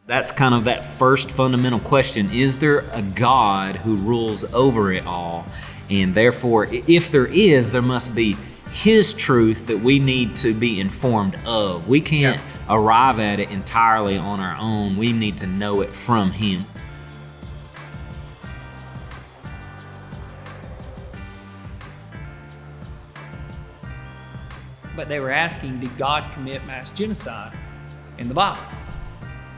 That's kind of that first fundamental question. Is there a God who rules over it all? And therefore, if there is, there must be His truth that we need to be informed of. We can't arrive at it entirely on our own. We need to know it from Him. But they were asking, did God commit mass genocide in the Bible?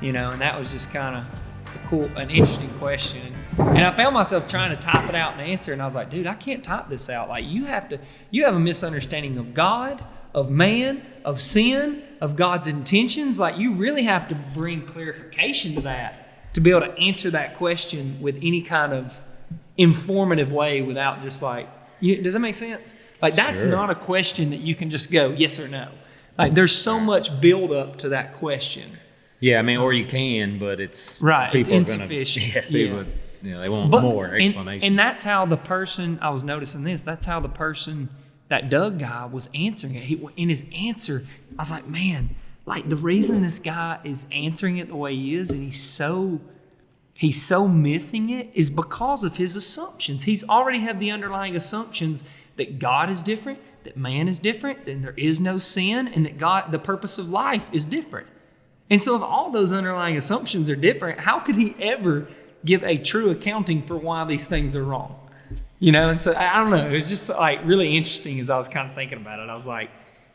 And that was just kind of an interesting question. And I found myself trying to type it out and answer, and I was like, dude, I can't type this out. Like, you have a misunderstanding of God, of man, of sin, of God's intentions. Like, you really have to bring clarification to that to be able to answer that question with any kind of informative way without just like, does that make sense? Like, that's Sure. not a question that you can just go yes or no. Like, there's so much build up to that question. Yeah, I mean, or you can, but it's right. It's people insufficient. Are gonna, people, they want more explanation. And that's how the person, I was noticing this, that's how the person, that Doug guy, was answering it. In his answer, I was like, man, like, the reason this guy is answering it the way he is, and he's so missing it, is because of his assumptions. He's already have the underlying assumptions that God is different, that man is different, that there is no sin, and that the purpose of life is different. And so if all those underlying assumptions are different, how could he ever give a true accounting for why these things are wrong? And so I don't know. It was just like really interesting as I was kind of thinking about it. I was like,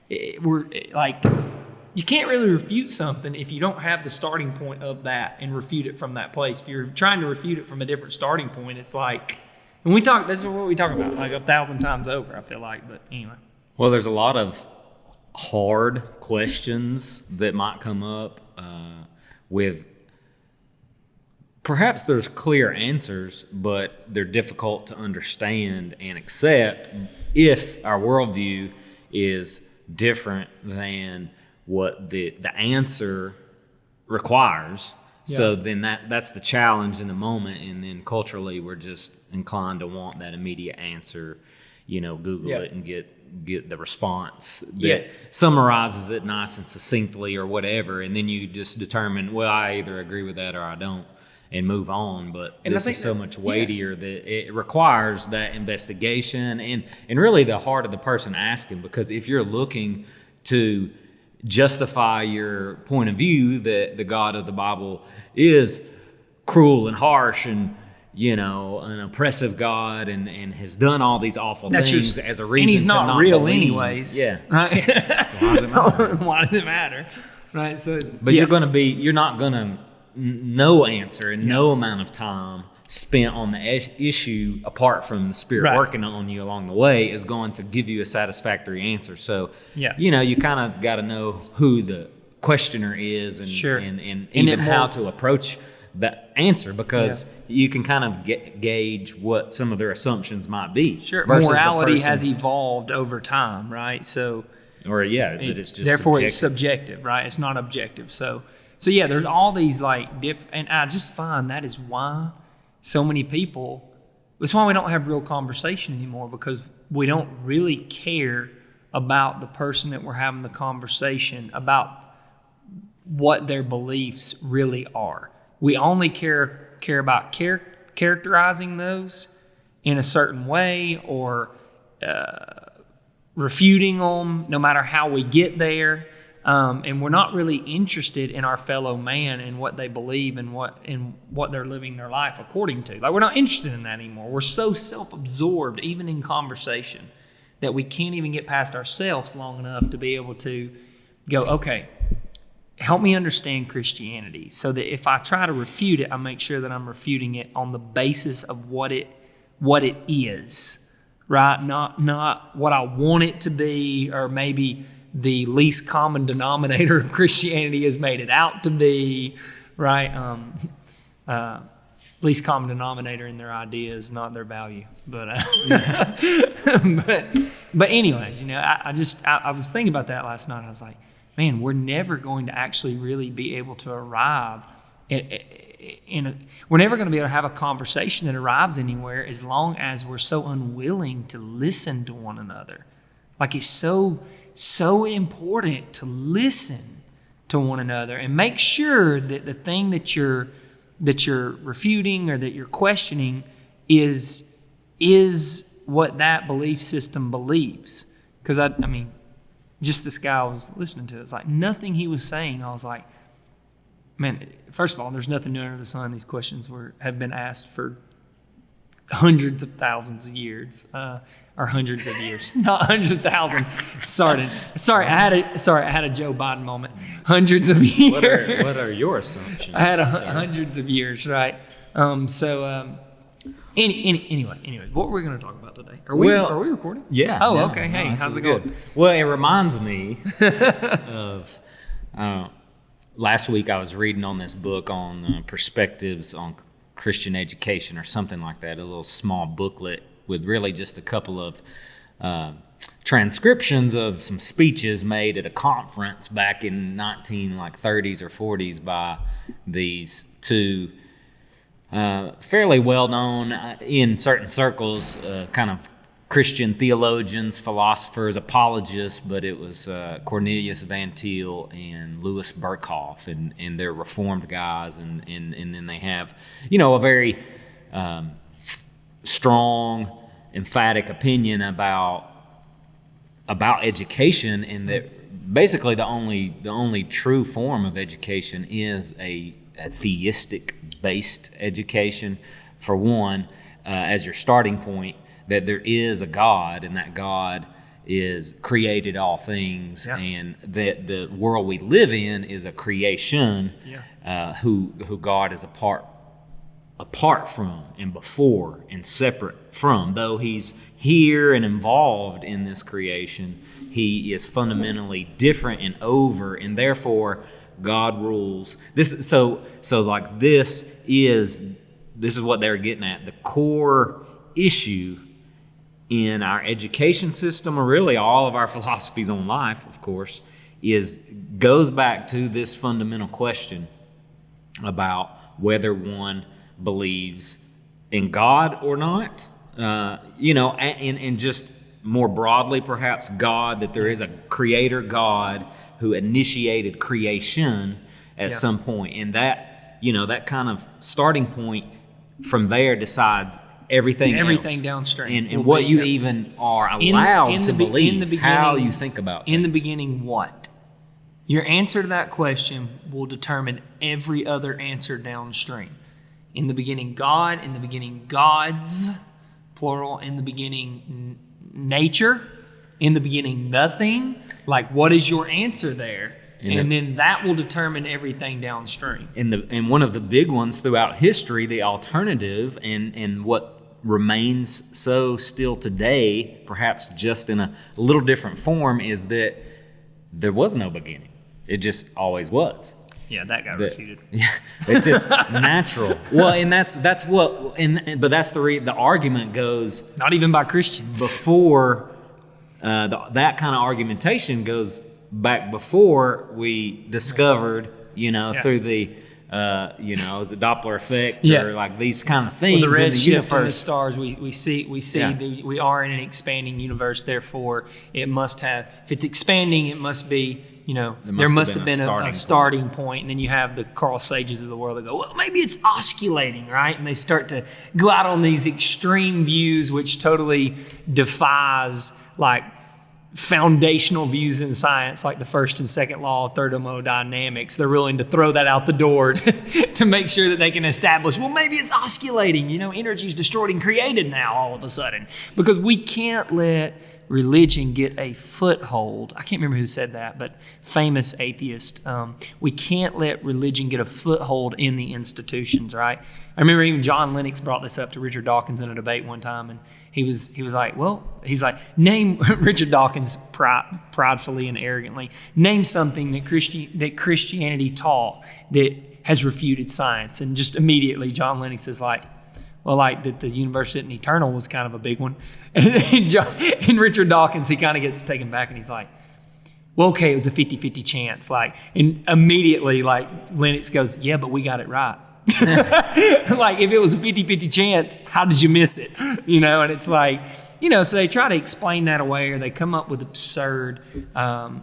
you can't really refute something if you don't have the starting point of that and refute it from that place. If you're trying to refute it from a different starting point, it's like, and this is what we talk about like 1,000 times over, I feel like. But anyway. Well, there's a lot of hard questions that might come up with perhaps there's clear answers, but they're difficult to understand and accept if our worldview is different than what the answer requires. Yeah. So then that's the challenge in the moment, and then culturally we're just inclined to want that immediate answer. Google it and get the response that summarizes it nice and succinctly or whatever, and then you just determine, well, I either agree with that or I don't, and move on. But this is so much weightier that it requires that investigation and really the heart of the person asking, because if you're looking to justify your point of view that the God of the Bible is cruel and harsh and an oppressive God and has done all these awful things as a reason, and he's to not real believe. Anyways. Yeah. Right? So why does it matter? Why does it matter? Right. So you're not gonna no answer and no amount of time spent on the issue apart from the Spirit working on you along the way is going to give you a satisfactory answer. So you kind of got to know who the questioner is and even how to approach that answer, because you can kind of gauge what some of their assumptions might be. Sure, morality has evolved over time, right? So, that it's just therefore it's subjective, right? It's not objective. So there's all these and I just find that is why so many people. It's why we don't have real conversation anymore, because we don't really care about the person that we're having the conversation about, what their beliefs really are. We only care about characterizing those in a certain way or refuting them, no matter how we get there. And we're not really interested in our fellow man and what they believe and what they're living their life according to. Like, we're not interested in that anymore. We're so self-absorbed, even in conversation, that we can't even get past ourselves long enough to be able to go, okay, help me understand Christianity, so that if I try to refute it, I make sure that I'm refuting it on the basis of what it is, right? Not what I want it to be, or maybe the least common denominator of Christianity has made it out to be, right? Least common denominator in their ideas, not their value. But but anyways, I was thinking about that last night. I was like, man, we're never going to actually really be able to arrive we're never going to be able to have a conversation that arrives anywhere as long as we're so unwilling to listen to one another. Like, it's so important to listen to one another, and make sure that the thing that you're refuting or that you're questioning is what that belief system believes. Because I mean, just this guy I was listening to, it's like nothing he was saying. I was like, man, first of all, there's nothing new under the sun. These questions have been asked for hundreds of thousands of years, or hundreds of years, not 100,000. Sorry, I had a Joe Biden moment. Hundreds of years. What are your assumptions? I had hundreds of years, right? Anyway, what were we going to talk about today? Are we recording? Yeah. Oh, no, okay. no, Hey, this how's is it good. going? Well, it reminds me of last week I was reading on this book on perspectives on Christian education or something like that, a little small booklet with really just a couple of transcriptions of some speeches made at a conference back in 30s or 40s by these two fairly well-known in certain circles kind of Christian theologians, philosophers, apologists, but it was Cornelius Van Til and Louis Berkhoff, and they're Reformed guys, and then they have, a very strong, emphatic opinion about education, and that basically the only true form of education is a theistic based education, for one, as your starting point, that there is a God, and that God is created all things, and that the world we live in is a creation, who God is apart from and before and separate from. Though he's here and involved in this creation, he is fundamentally different and over, and therefore God rules. This is what they're getting at. The core issue in our education system, or really all of our philosophies on life, of course, goes back to this fundamental question about whether one believes in God or not. And just more broadly, perhaps God, that there is a creator God who initiated creation at some point, and that kind of starting point from there decides everything downstream, and what you even are allowed to believe, how you think about things. In the beginning, what? Your answer to that question will determine every other answer downstream. In the beginning, God. In the beginning, gods, plural. In the beginning, nature. In the beginning, nothing. Like, what is your answer there? And then that will determine everything downstream. And one of the big ones throughout history, the alternative, and what remains so still today, perhaps just in a little different form, is that there was no beginning. It just always was. Yeah, that got refuted. Yeah, it's just natural. Well, and that's what, but that's the argument goes. Not even by Christians. Before that kind of argumentation goes back before we discovered, through the, is it Doppler effect or like these kind of things the red in the shift in the universe. stars, we see we are in an expanding universe. Therefore, it must have. If it's expanding, it must be. There must have been a starting point, and then you have the Carl Sages of the world that go, well, maybe it's osculating, right? And they start to go out on these extreme views, which totally defies like foundational views in science, like the first and second law of thermodynamics. They're willing to throw that out the door to make sure that they can establish, well, maybe it's osculating. Energy is destroyed and created now all of a sudden, because we can't let religion get a foothold. I can't remember who said that, but famous atheist. We can't let religion get a foothold in the institutions, right? I remember even John Lennox brought this up to Richard Dawkins in a debate one time, and he was like, name Richard Dawkins pridefully and arrogantly, name something that Christianity taught that has refuted science. And just immediately John Lennox is like, well, like that the universe isn't eternal was kind of a big one. And Richard Dawkins, he kind of gets taken back and he's like, well, okay, it was a 50-50 chance. And immediately, Lennox goes, yeah, but we got it right. Like, if it was a 50-50 chance, how did you miss it? And it's like, So they try to explain that away, or they come up with absurd other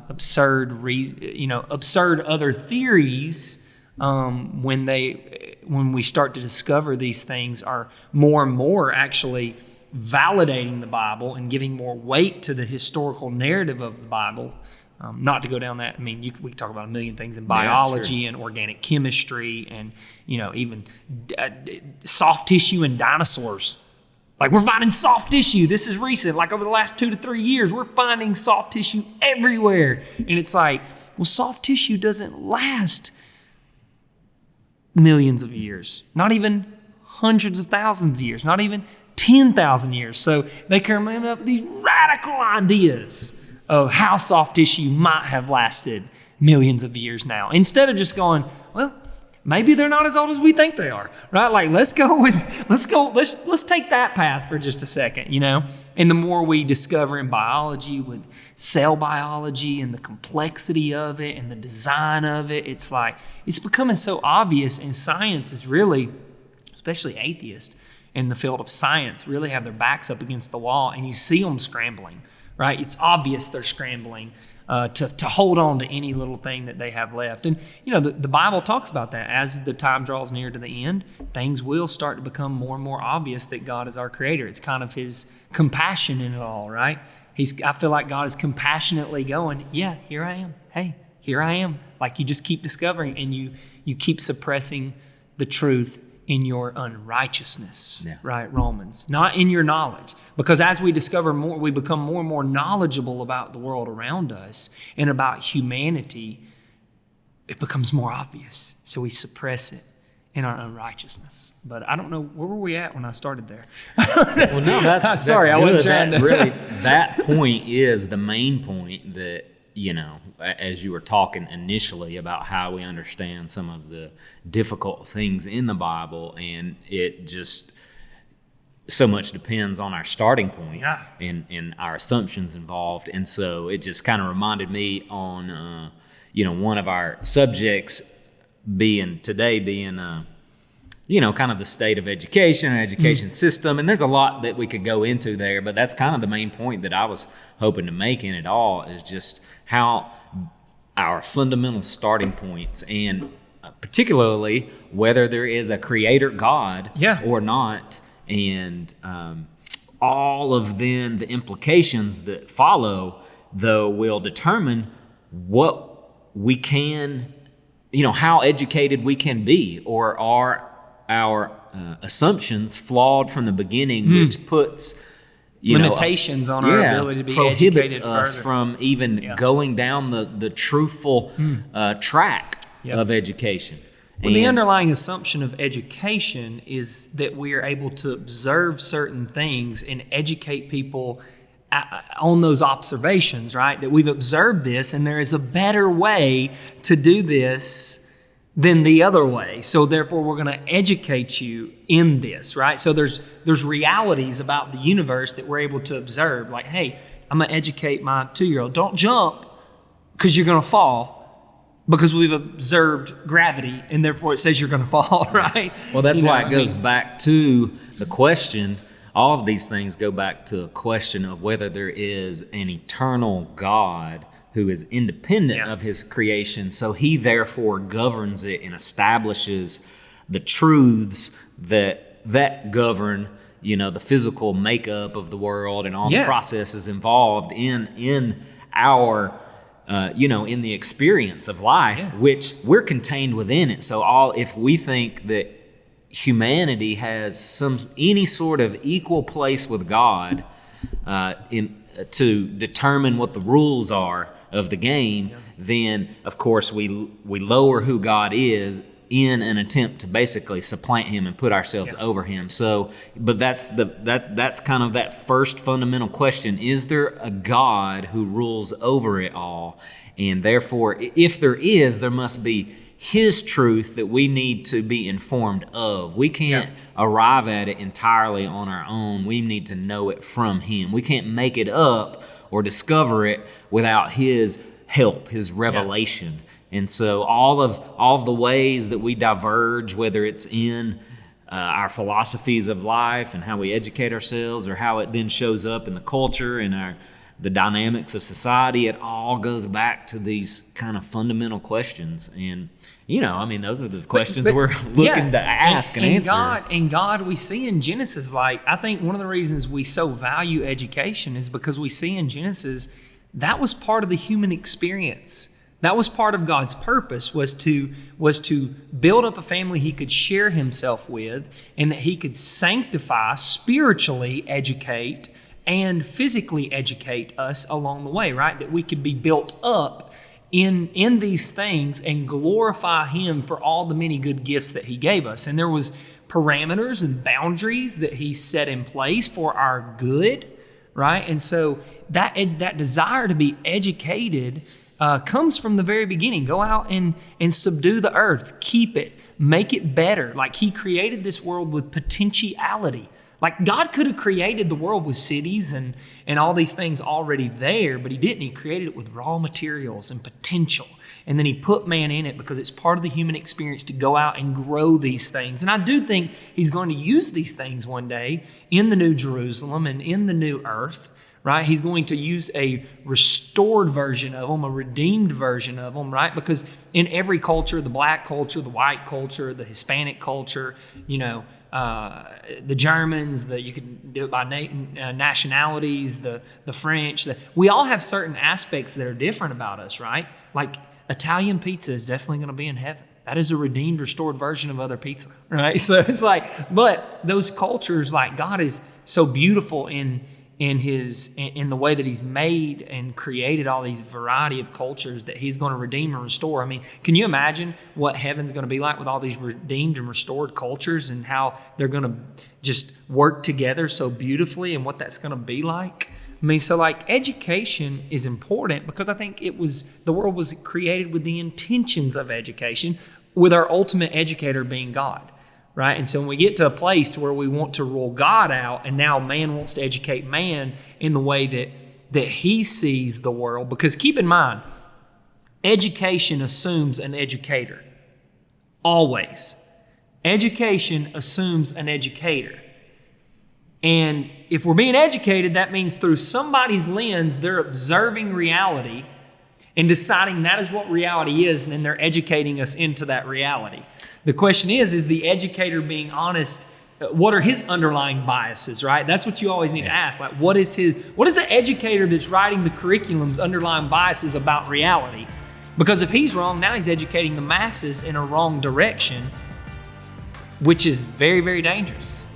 theories when we start to discover these things are more and more actually validating the Bible and giving more weight to the historical narrative of the Bible. Not to go down that. I mean, we can talk about a million things in biology and organic chemistry, and even soft tissue in dinosaurs. Like, we're finding soft tissue. This is recent. Like, over the last 2 to 3 years, we're finding soft tissue everywhere. And it's like, well, soft tissue doesn't last millions of years, not even hundreds of thousands of years, not even 10,000 years. So they come up with these radical ideas of how soft tissue might have lasted millions of years now, instead of just going, well, maybe they're not as old as we think they are, right? Like, let's take that path for just a second, And the more we discover in biology, with cell biology and the complexity of it and the design of it, it's like, it's becoming so obvious, and science is really, especially atheists in the field of science, really have their backs up against the wall, and you see them scrambling, right? It's obvious they're scrambling to hold on to any little thing that they have left. And, the Bible talks about that. As the time draws near to the end, things will start to become more and more obvious that God is our creator. It's kind of his compassion in it all, right? I feel like God is compassionately going, yeah, here I am. Hey, here I am. Like, you just keep discovering, and you keep suppressing the truth in your unrighteousness, right? Romans, not in your knowledge. Because as we discover more, we become more and more knowledgeable about the world around us and about humanity. It becomes more obvious. So we suppress it in our unrighteousness. But I don't know, where were we at when I started there? Well, no, that's sorry, good. I wasn't trying to. Really, that point is the main point that, as you were talking initially about how we understand some of the difficult things in the Bible, and it just so much depends on our starting point and our assumptions involved. And so it just kind of reminded me on, one of our subjects being kind of the state of education and education system. And there's a lot that we could go into there, but that's kind of the main point that I was hoping to make in it all, is just how our fundamental starting points, and particularly whether there is a creator God or not, and all of then the implications that follow, though, will determine what we can, how educated we can be, or are our assumptions flawed from the beginning, which puts limitations on our ability to be educated prohibits us from even going down the truthful track of education. Well, the underlying assumption of education is that we are able to observe certain things and educate people on those observations, right? That we've observed this, and there is a better way to do this than the other way. So therefore, we're going to educate you in this, right? So there's realities about the universe that we're able to observe. Like, hey, I'm going to educate my 2-year-old. Don't jump because you're going to fall, because we've observed gravity, and therefore it says you're going to fall, right? Well, that's why it goes back to the question. All of these things go back to a question of whether there is an eternal God who is independent of his creation, so he therefore governs it and establishes the truths that govern, the physical makeup of the world and all the processes involved in our, in the experience of life, which we're contained within it. So if we think that humanity has any sort of equal place with God to determine what the rules are of the game, then of course we lower who God is in an attempt to basically supplant him and put ourselves over him. So, but that's kind of that first fundamental question: is there a God who rules over it all? And therefore, if there is, there must be his truth that we need to be informed of. We can't arrive at it entirely on our own. We need to know it from him. We can't make it up or discover it without his help, his revelation. And so all of the ways that we diverge, whether it's in our philosophies of life and how we educate ourselves, or how it then shows up in the culture and the dynamics of society. It all goes back to these kind of fundamental questions. And, those are the questions we're looking to ask and answer. God, we see in Genesis, I think one of the reasons we so value education is because we see in Genesis that was part of the human experience. That was part of God's purpose, was to build up a family he could share himself with, and that he could sanctify, spiritually educate, and physically educate us along the way, right? That we could be built up in these things and glorify him for all the many good gifts that he gave us. And there was parameters and boundaries that he set in place for our good, right? And so that desire to be educated comes from the very beginning. Go out and subdue the earth, keep it, make it better. Like, he created this world with potentiality. Like, God could have created the world with cities and all these things already there, but he didn't. He created it with raw materials and potential. And then he put man in it because it's part of the human experience to go out and grow these things. And I do think he's going to use these things one day in the New Jerusalem and in the new earth, right? He's going to use a restored version of them, a redeemed version of them, right? Because in every culture, the black culture, the white culture, the Hispanic culture, the Germans, you can do it by nationalities, the French, we all have certain aspects that are different about us, right? Like, Italian pizza is definitely going to be in heaven. That is a redeemed, restored version of other pizza, right? So it's but those cultures, God is so beautiful in the way that he's made and created all these variety of cultures that he's going to redeem and restore. I mean, can you imagine what heaven's going to be like with all these redeemed and restored cultures, and how they're going to just work together so beautifully, and what that's going to be like? I mean, so education is important because I think the world was created with the intentions of education, with our ultimate educator being God. Right? And so when we get to a place to where we want to rule God out, and now man wants to educate man in the way that he sees the world, because keep in mind, education assumes an educator. Always. Education assumes an educator. And if we're being educated, that means through somebody's lens, they're observing reality and deciding that is what reality is, and then they're educating us into that reality. The question is the educator being honest? What are his underlying biases, right? That's what you always need to ask. What is the educator that's writing the curriculum's underlying biases about reality? Because if he's wrong, now he's educating the masses in a wrong direction, which is very, very dangerous.